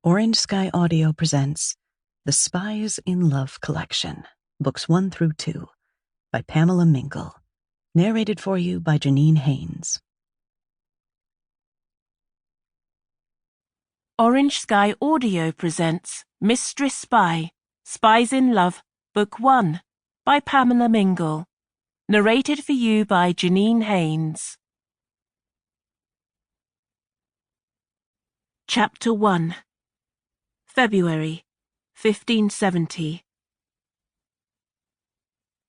Orange Sky Audio presents The Spies in Love Collection, Books 1 through 2, by Pamela Mingle, narrated for you by Janine Haynes. Orange Sky Audio presents Mistress Spy, Spies in Love, Book 1, by Pamela Mingle, narrated for you by Janine Haynes. Chapter 1. February, 1570.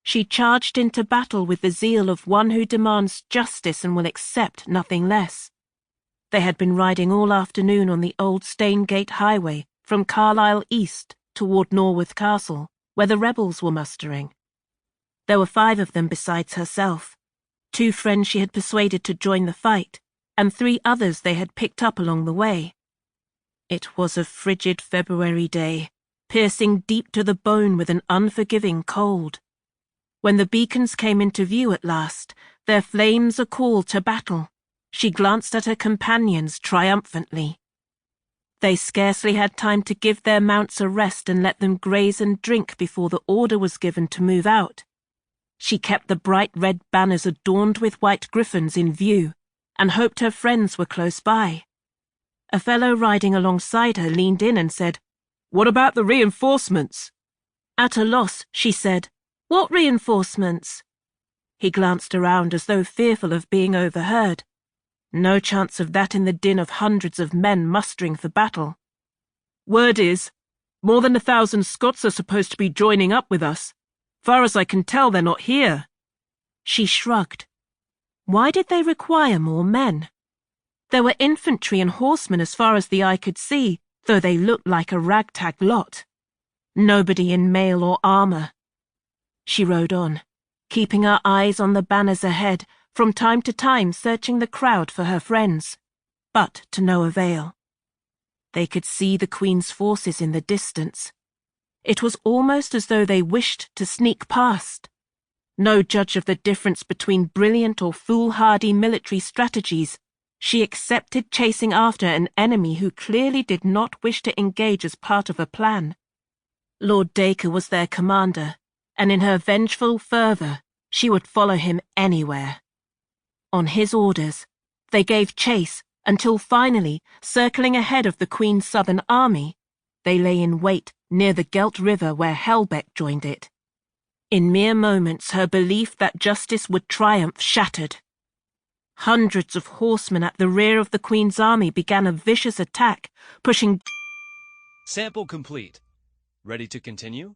She charged into battle with the zeal of one who demands justice and will accept nothing less. They had been riding all afternoon on the old Staingate highway from Carlisle east toward Norworth Castle, where the rebels were mustering. There were 5 of them besides herself, 2 friends she had persuaded to join the fight, and 3 others they had picked up along the way. It was a frigid February day, piercing deep to the bone with an unforgiving cold. When the beacons came into view at last, their flames a call to battle, she glanced at her companions triumphantly. They scarcely had time to give their mounts a rest and let them graze and drink before the order was given to move out. She kept the bright red banners adorned with white griffins in view, and hoped her friends were close by. A fellow riding alongside her leaned in and said, "What about the reinforcements?" At a loss, she said, "What reinforcements?" He glanced around as though fearful of being overheard. No chance of that in the din of hundreds of men mustering for battle. "Word is, more than 1,000 Scots are supposed to be joining up with us. Far as I can tell, they're not here." She shrugged. Why did they require more men? There were infantry and horsemen as far as the eye could see, though they looked like a ragtag lot. Nobody in mail or armour. She rode on, keeping her eyes on the banners ahead, from time to time searching the crowd for her friends, but to no avail. They could see the Queen's forces in the distance. It was almost as though they wished to sneak past. No judge of the difference between brilliant or foolhardy military strategies, she accepted chasing after an enemy who clearly did not wish to engage as part of a plan. Lord Dacre was their commander, and in her vengeful fervour, she would follow him anywhere. On his orders, they gave chase until finally, circling ahead of the Queen's southern army, they lay in wait near the Gelt River where Helbeck joined it. In mere moments, her belief that justice would triumph shattered. Hundreds of horsemen at the rear of the Queen's army began a vicious attack, pushing... Sample complete. Ready to continue?